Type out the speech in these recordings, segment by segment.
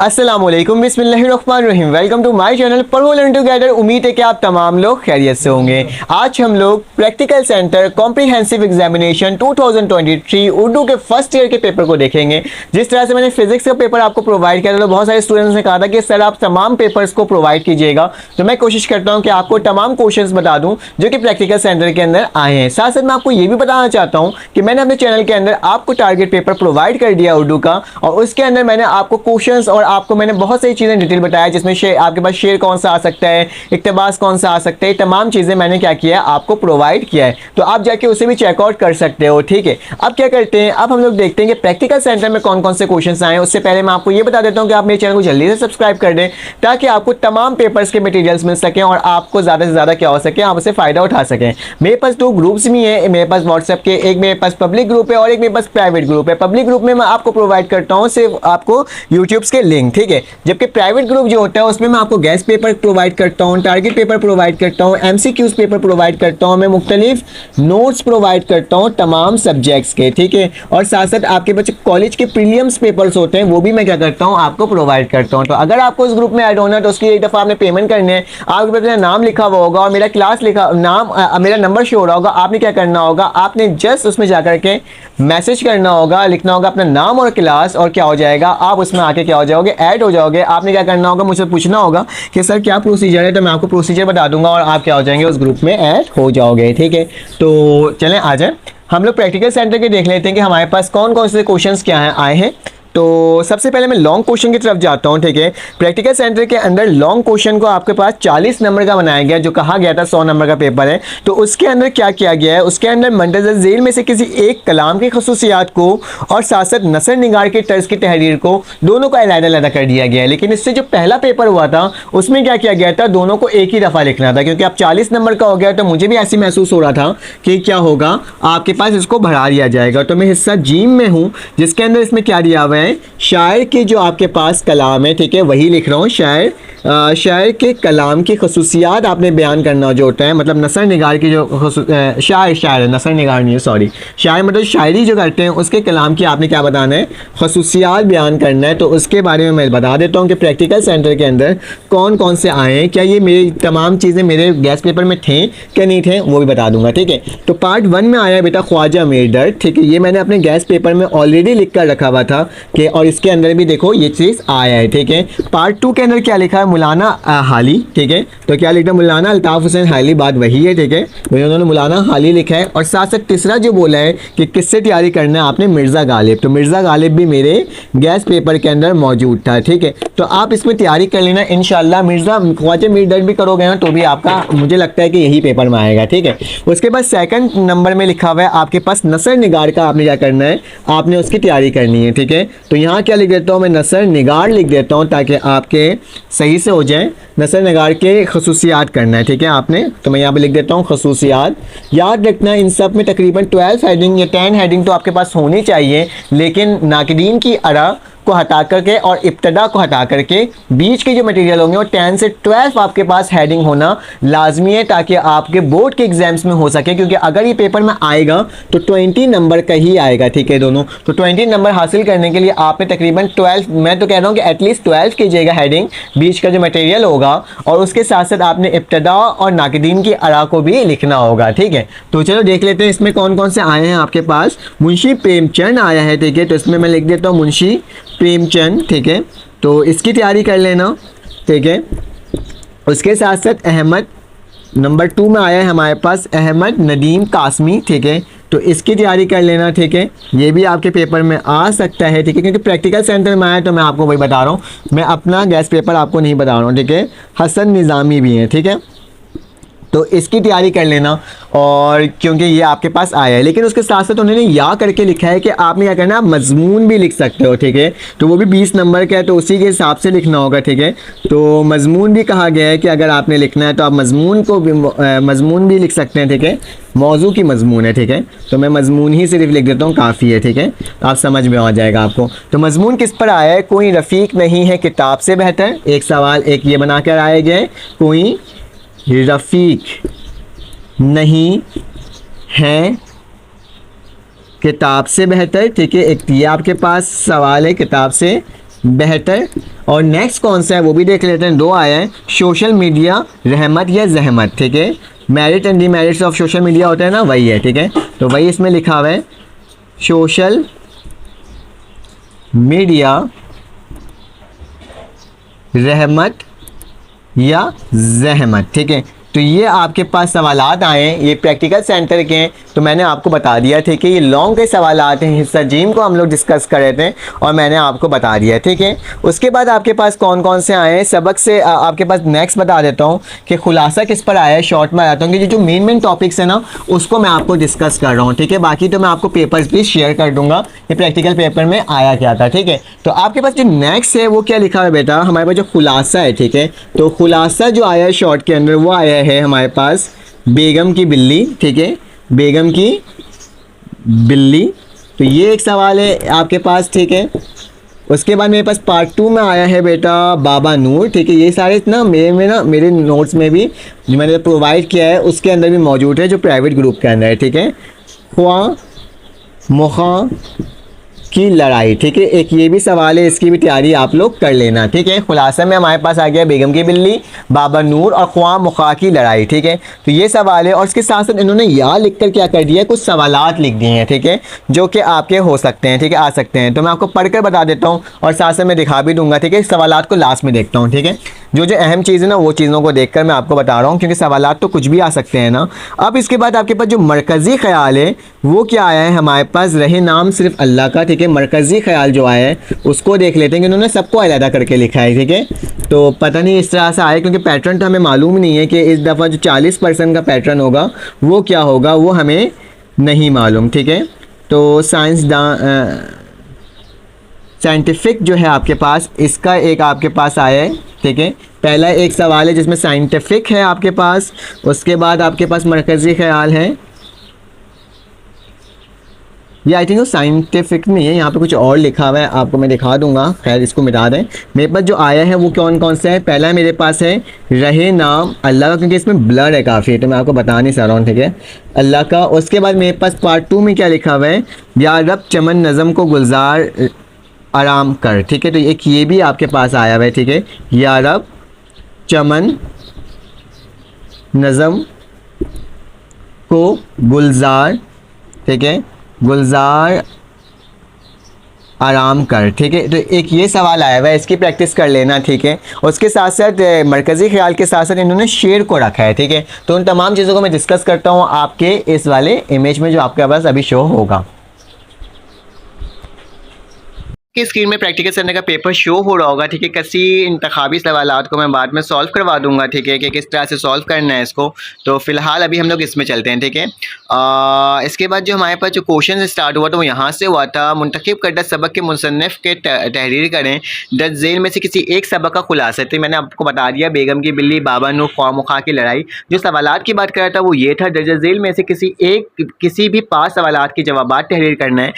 अस्सलामुअलैकुम बिस्मिल्लाहिर्रहमानिर्रहीम। Welcome to my channel पढ़ो लर्न टुगेदर। उम्मीद है कि आप तमाम लोग खैरियत से होंगे। आज हम लोग practical centre comprehensive examination 2023 Urdu के फर्स्ट ईयर के पेपर को देखेंगे। जिस तरह से मैंने फिजिक्स का पेपर आपको प्रोवाइड किया था, तो बहुत सारे स्टूडेंट्स ने कहा था कि सर आप तमाम पेपर्स को प्रोवाइड कीजिएगा, तो मैं कोशिश करता हूँ कि आपको तमाम क्वेश्चन बता दूँ जो कि प्रैक्टिकल सेंटर के अंदर आए हैं। साथ साथ मैं आपको ये भी बताना चाहता हूँ कि मैंने अपने चैनल के अंदर आपको टारगेट पेपर प्रोवाइड कर दिया उर्दू का, और उसके अंदर मैंने आपको क्वेश्चंस और आपको मैंने बहुत सारी चीज़ें डिटेल बताया, जिसमें आपके पास शेर कौन सा आ सकता है, इक्तबास कौन सा आ सकता है, तमाम चीज़ें मैंने क्या किया है आपको प्रोवाइड किया है, तो आप जाके उसे भी चेकआउट कर सकते हो। ठीक है, अब क्या करते हैं, अब हम लोग देखते हैं कि प्रैक्टिकल सेंटर में कौन कौन से क्वेश्चन आए हैं। उससे पहले मैं आपको ये बता देता हूँ कि आप मेरे चैनल को जल्दी से सब्सक्राइब कर दें, ताकि आपको तमाम पेपर्स के मटीरियल्स मिल सकें और आपको ज़्यादा से ज़्यादा क्या हो सके, आप उससे फ़ायदा उठा सकें। मेरे पास दो ग्रुप्स भी हैं, मेरे पास व्हाट्सएप के, एक मेरे पास पब्लिक ग्रुप है और एक मेरे पास प्राइवेट ग्रुप है। पब्लिक ग्रुप में मैं आपको प्रोवाइड करता हूँ सिर्फ आपको यूट्यूब के लिंक, ठीक है, जबकि प्राइवेट ग्रुप जो होता है उसमें मैं आपको गैस पेपर प्रोवाइड करता हूँ, टारगेट पेपर प्रोवाइड करता हूँ, एमसीक्यूज पेपर प्रोवाइड करता हूँ, मैं मुख्तलिफ नोट्स प्रोवाइड करता हूँ तमाम सब्जेक्ट्स के, ठीक है, और साथ साथ आपके बच्चे कॉलेज के प्रीलिम्स पेपर्स होते हैं वो भी मैं क्या करता हूँ आपको प्रोवाइड करता हूँ। तो अगर आपको इस ग्रुप में ऐड होना है तो उसकी एक दफ़ा आपने पेमेंट करनी है, आपके पास मेरा नाम लिखा हुआ होगा और मेरा क्लास लिखा नाम मेरा नंबर शो हो रहा होगा। आपने क्या करना होगा, आपने जस्ट उसमें जाकर के मैसेज करना होगा, लिखना होगा अपना नाम और क्लास, और क्या हो जाएगा, आप उसमें आके क्या हो जाओगे, ऐड हो जाओगे। आपने क्या करना होगा, मुझसे पूछना होगा कि सर क्या प्रोसीजर है, तो मैं आपको प्रोसीजर बता दूंगा और आप क्या हो जाएंगे, उस ग्रुप में ऐड हो जाओगे। ठीक है, तो चलें आ जाए हम लोग प्रैक्टिकल सेंटर के देख लेते हैं कि हमारे पास कौन कौन से क्वेश्चंस क्या हैं आए हैं। तो सबसे पहले मैं लॉन्ग क्वेश्चन की तरफ जाता हूं। ठीक है, प्रैक्टिकल सेंटर के अंदर लॉन्ग क्वेश्चन को आपके पास 40 नंबर का बनाया गया, जो कहा गया था 100 नंबर का पेपर है। तो उसके अंदर क्या किया गया है, उसके अंदर मंतज़र झेल में से किसी एक कलाम की खसूसियात को और साथ साथ नसर निगार के तर्ज की तहरीर को, दोनों को अलग-अलग कर दिया गया है। लेकिन इससे जो पहला पेपर हुआ था उसमें क्या किया गया था, दोनों को एक ही दफ़ा लिखना था। क्योंकि अब 40 नंबर का हो गया तो मुझे भी ऐसे महसूस हो रहा था कि क्या होगा, आपके पास इसको बढ़ा दिया जाएगा। तो मैं हिस्सा जीम में हूँ, जिसके अंदर इसमें क्या दिया हुआ है, शायर के जो आपके पास कलाम है, ठीक है, वही लिख रहा हूँ। शायर के कलाम की खसूसियात आपने बयान करना जो होता है, मतलब नसर निगार की जो शायर नसर निगार नहीं है, सॉरी, शायर मतलब शायरी जो करते हैं उसके कलाम की आपने क्या बताना है, खसूसियात बयान करना है। तो उसके बारे में मैं बता देता हूँ कि प्रैक्टिकल सेंटर के अंदर कौन कौन से आए हैं, क्या ये मेरी तमाम चीज़ें मेरे गैस पेपर में थे क्या नहीं थे, वो भी बता दूंगा। ठीक है, तो पार्ट 1 में आया बेटा ख्वाजा मीर दर्द, ठीक है, ये मैंने अपने गैस पेपर में ऑलरेडी लिख कर रखा हुआ था कि, और इसके अंदर भी देखो ये चीज़ आया है। ठीक है, पार्ट 2 के अंदर क्या लिखा है, मौलाना हाली, ठीक है, तो क्या लिखा है, मौलाना अल्ताफ़ हुसैन हाली, बात वही है। ठीक है, उन्होंने मौलाना हाली लिखा है, और साथ साथ तीसरा जो बोला है कि किससे तैयारी करना है आपने, मिर्ज़ा गालिब, तो मिर्ज़ा गालिब भी मेरे गैस पेपर के अंदर मौजूद था। ठीक है, तो आप इसमें तैयारी कर लेना इंशाल्लाह। मिर्ज़ा ख्वाजा मीर दर्द भी करोगे ना तो भी आपका मुझे लगता है कि यही पेपर में आएगा। ठीक है, उसके बाद सेकंड नंबर में लिखा हुआ है आपके पास नसर निगार का, आपने क्या करना है, आपने उसकी तैयारी करनी है। ठीक है, तो यहाँ क्या लिख देता हूँ मैं, नसर निगार लिख देता हूँ ताकि आपके सही से हो जाए। नसर निगार के खसूसियात करना है, ठीक है आपने, तो मैं यहाँ पे लिख देता हूँ खसूसियात। याद रखना इन सब में तकरीबन 12 हेडिंग या 10 हेडिंग तो आपके पास होनी चाहिए, लेकिन नाकिदीन की अरा को हटा करके और इब्तदा को हटा करके बीच के जो मटेरियल होंगे वो 10 से 12 आपके पास हेडिंग होना लाजमी है, ताकि आपके बोर्ड के एग्जाम्स में हो सके। क्योंकि अगर ये पेपर में आएगा तो 20 नंबर का ही आएगा, ठीक है दोनों, तो 20 नंबर हासिल करने के लिए आपने तकरीबन 12, मैं तो कह रहा हूँ कि एटलीस्ट 12 कीजिएगा हेडिंग, बीच का जो मटेरियल होगा, और उसके साथ साथ आपने इब्तदा और नाकिदीन की अरा को भी लिखना होगा। ठीक है, तो चलो देख लेते हैं इसमें कौन कौन से आए हैं आपके पास। मुंशी प्रेमचंद आया है, ठीक है, तो इसमें मैं लिख देता हूँ मुंशी प्रेमचंद, ठीक है, तो इसकी तैयारी कर लेना। ठीक है, उसके साथ साथ अहमद, नंबर 2 में आया है हमारे पास अहमद नदीम कासमी, ठीक है, तो इसकी तैयारी कर लेना। ठीक है, ये भी आपके पेपर में आ सकता है। ठीक है, क्योंकि प्रैक्टिकल सेंटर में आया तो मैं आपको वही बता रहा हूँ, मैं अपना गैस पेपर आपको नहीं बता रहा हूँ। ठीक है, हसन निज़ामी भी हैं, ठीक है, तो इसकी तैयारी कर लेना, और क्योंकि ये आपके पास आया है। लेकिन उसके साथ साथ उन्होंने या करके लिखा है कि आपने क्या करना है, मजमून भी लिख सकते हो। ठीक है, तो वो भी 20 नंबर का है, तो उसी के हिसाब से लिखना होगा। ठीक है, तो मजमून भी कहा गया है कि अगर आपने लिखना है तो आप मजमून को भी मजमून भी लिख सकते हैं। ठीक है, मौजू की मजमून है। ठीक है, तो मैं मजमून ही सिर्फ लिख देता हूँ, काफ़ी है। ठीक है, आप समझ में आ जाएगा आपको। तो मजमून किस पर आया है, कोई रफ़ीक नहीं है किताब से बेहतर, एक सवाल एक ये बना कर आए गए, कोई रफ़ीक नहीं है किताब से बेहतर। ठीक है, एक ये आपके पास सवाल है, किताब से बेहतर, और नेक्स्ट कौन सा है वो भी देख लेते हैं। दो आया है, सोशल मीडिया रहमत या जहमत, ठीक है। Merit and demerits of social media होता है ना, वही है, ठीक है। तो वही इसमें लिखा हुआ है, सोशल मीडिया रहमत या जहमत, ठीक है। तो ये आपके पास सवालात आए हैं, ये प्रैक्टिकल सेंटर के हैं। तो मैंने आपको बता दिया थे कि ये लॉन्ग के सवालात हैं, हिस्सा जीम को हम लोग डिस्कस कर रहे थे और मैंने आपको बता दिया, ठीक है। उसके बाद आपके पास कौन कौन से आए हैं सबक से, आपके पास नेक्स्ट बता देता हूँ कि खुलासा किस पर आया है, शॉर्ट में आता हूँ कि जो मेन टॉपिक्स है ना उसको मैं आपको डिस्कस कर रहा हूँ, ठीक है। बाकी तो मैं आपको पेपर्स भी शेयर कर दूंगा कि प्रैक्टिकल पेपर में आया क्या था, ठीक है। तो आपके पास जो नेक्स्ट है वो क्या लिखा है बेटा, हमारे पास जो खुलासा है, ठीक है। तो खुलासा जो आया है शॉर्ट के अंदर वो आया है हमारे पास बेगम की बिल्ली, ठीक है, बेगम की बिल्ली। तो ये एक सवाल है आपके पास, ठीक है। उसके बाद मेरे पास पार्ट 2 में आया है बेटा बाबा नूर, ठीक है। ये सारे ना मेरे नोट्स में भी जो मैंने प्रोवाइड किया है उसके अंदर भी मौजूद है, जो प्राइवेट ग्रुप के अंदर है, ठीक है। ख्वा मुखा की लड़ाई, ठीक है। एक ये भी सवाल है, इसकी भी तैयारी आप लोग कर लेना, ठीक है। खुलासा में हमारे पास आ गया बेगम की बिल्ली, बाबा नूर और ख्वा मुखा की लड़ाई, ठीक है। तो ये सवाल है और इसके साथ साथ इन्होंने यहाँ लिख कर क्या कर दिया है, कुछ सवालात लिख दिए हैं, ठीक है, जो कि आपके हो सकते हैं, ठीक है, आ सकते हैं। तो मैं आपको पढ़कर बता देता हूँ और साथ साथ मैं दिखा भी दूंगा, ठीक है। सवालात को लास्ट में देखता हूँ, ठीक है। जो जो अहम चीज़ है ना वो चीज़ों को देखकर मैं आपको बता रहा हूँ, क्योंकि सवालात तो कुछ भी आ सकते हैं ना। अब इसके बाद आपके पास जो मरकज़ी ख्याल है वो क्या आया है हमारे पास, रहे नाम सिर्फ अल्लाह का, ठीक है। मरकज़ी ख्याल जो आया है उसको देख लेते हैं कि उन्होंने सबको अलहदा करके लिखा है, ठीक है। तो पता नहीं इस तरह से आया, क्योंकि पैटर्न तो हमें मालूम नहीं है कि इस दफ़ा जो 40% का पैटर्न होगा वो क्या होगा, वो हमें नहीं मालूम, ठीक है। तो साइंटिफिक जो है आपके पास, इसका एक आपके पास आया है, ठीक है। पहला एक सवाल है जिसमें साइंटिफिक है आपके पास, उसके बाद आपके पास मरकज़ी ख्याल है। ये आई थिंक साइंटिफिक नहीं है, यहाँ पे कुछ और लिखा हुआ है, आपको मैं दिखा दूंगा, खैर इसको मिटा दें। मेरे पास जो आया है वो कौन कौन सा है, पहला मेरे पास है रहे नाम अल्लाह का, क्योंकि इसमें ब्लर है काफ़ी, तो मैं आपको बता नहीं सा रहा हूँ, ठीक है, अल्लाह का। उसके बाद मेरे पास पार्ट 2 में क्या लिखा हुआ है, या रब चमन नज़म को गुलजार आराम कर, ठीक है। तो एक ये भी आपके पास आया हुआ है, ठीक है, या रब चमन नज़म को गुलजार, ठीक है, गुलजार आराम कर, ठीक है। तो एक ये सवाल आया हुआ है, इसकी प्रैक्टिस कर लेना, ठीक है। उसके साथ साथ मरकज़ी ख्याल के साथ साथ इन्होंने शेर को रखा है, ठीक है। तो उन तमाम चीज़ों को मैं डिस्कस करता हूँ आपके इस वाले इमेज में जो आपके पास अभी शो होगा। कि स्क्रीन में प्रैक्टिकल करने का पेपर शो हो रहा होगा, ठीक है। किसी इंतखाबी सवालात को मैं बाद में सॉल्व करवा दूंगा, ठीक है, कि किस तरह से सॉल्व करना है इसको। तो फिलहाल अभी हम लोग इसमें चलते हैं, ठीक है। इसके बाद जो हमारे पास जो क्वेश्चन स्टार्ट हुआ तो वो यहाँ से हुआ था, मुंतखब करदा सबक के मुसन्निफ़ के तहरीर करें, दर्ज झेल में से किसी एक सबक का खुलासा। तो मैंने आपको बता दिया, बेगम की बिल्ली, बाबा नूर, ख्वा मुखा की लड़ाई। जो सवालात की बात कर रहा था वो ये था, दर्ज झेल में से किसी भी 5 सवालात के जवाब तहरीर करना है।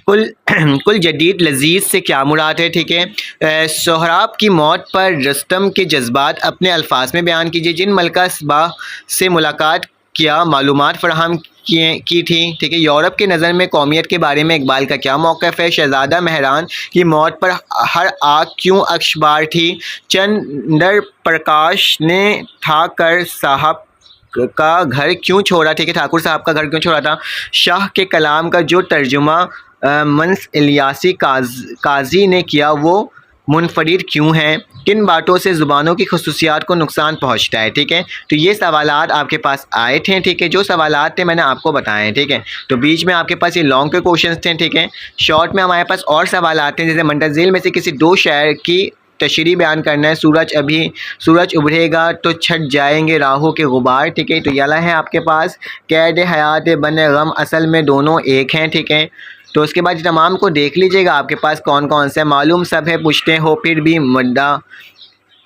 कुल जदीद लजीज से क्या मुराद है, ठीक है। सोहराब की मौत पर रस्तम के जज्बात अपने अल्फाज में बयान कीजिए। जिन मलका सबा से मुलाकात किया मालूमात फराहम की थी, ठीक है। यूरोप की नज़र में कौमियत के बारे में इकबाल का क्या मौक़िफ़ है। शहज़ादा महरान की मौत पर हर आग क्यों अखबार थी। चंदर प्रकाश ने था कर साहब का घर क्यों छोड़ा, ठीक है, ठाकुर साहब का घर क्यों छोड़ा था। शाह के कलाम का जो तर्जुमा मंस इलियासी काजी ने किया वो मुनफरिद क्यों है। किन बातों से ज़ुबानों की खसूसियात को नुकसान पहुंचता है, ठीक है। तो ये सवालात आपके पास आए थे, ठीक है। जो सवालात थे मैंने आपको बताए हैं, ठीक है। तो बीच में आपके पास ये लॉन्ग के क्वेश्चन थे, ठीक है। शॉर्ट में हमारे पास और सवालात हैं, जैसे मंतज़िल में से किसी 2 शायर की तशरीह बयान करना है। सूरज उभरेगा तो छट जाएंगे राहों के गुबार, ठीक है। तो यला है आपके पास कैद हयात बने गम, असल में दोनों एक हैं, ठीक है। तो उसके बाद तमाम को देख लीजिएगा, आपके पास कौन कौन से मालूम सब है, पूछते हो फिर भी मुद्दा,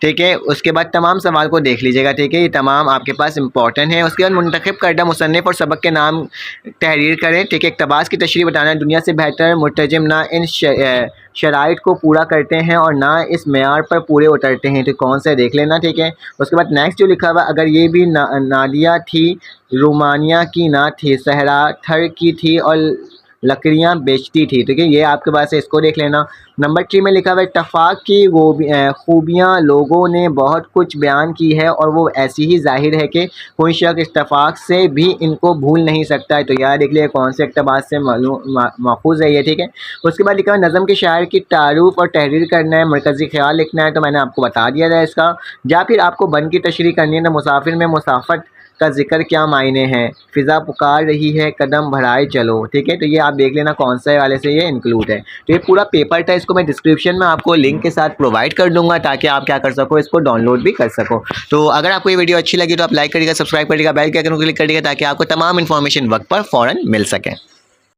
ठीक है। उसके बाद तमाम सवाल को देख लीजिएगा, ठीक है। ये तमाम आपके पास इंपॉर्टेंट है। उसके बाद मुंतखब करदा मुसन्निफ़ और सबक के नाम तहरीर करें, ठीक है। इक़्तिबास की तशरीह बताना है। दुनिया से बेहतर मुर्तजिम ना इन शराइत को पूरा करते हैं और ना इस मेयार पर पूरे उतरते हैं, तो कौन सा देख लेना, ठीक है। उसके बाद नेक्स्ट जो लिखा हुआ, अगर ये भी नादिया थी रोमानिया की ना थी, सहरा थर की थी और लकड़ियाँ बेचती थी। ठीक है, ये आपके पास है, इसको देख लेना। नंबर 3 में लिखा हुआ है इत्तफाक की खूबियाँ लोगों ने बहुत कुछ बयान की है और वो ऐसी ही जाहिर है कि कोई शख्स इत्तफाक से भी इनको भूल नहीं सकता है। तो यार देख लिया कौन से इक़्तिबास से माखूज़ है ये। ठीक है, उसके बाद लिखा हुआ नज़म के शायर की तारुफ और तहरीर करना है, मरकज़ी ख्याल लिखना है, तो मैंने आपको बता दिया था इसका। या फिर आपको बन की तशरीह करनी है तो मुसाफिर में मुसाफत का जिक्र क्या मायने हैं, फ़िज़ा पुकार रही है कदम बढ़ाए चलो। ठीक है, तो ये आप देख लेना कौन सा वाले से ये इंक्लूड है। तो ये पूरा पेपर था, इसको मैं डिस्क्रिप्शन में आपको लिंक के साथ प्रोवाइड कर दूंगा ताकि आप क्या कर सको, इसको डाउनलोड भी कर सको। तो अगर आपको ये वीडियो अच्छी लगी तो आप लाइक करिएगा, सब्सक्राइब करिएगा, बेल के आइकन को क्लिक करिएगा ताकि आपको तमाम इन्फॉर्मेशन वक्त पर फ़ौरन मिल सके।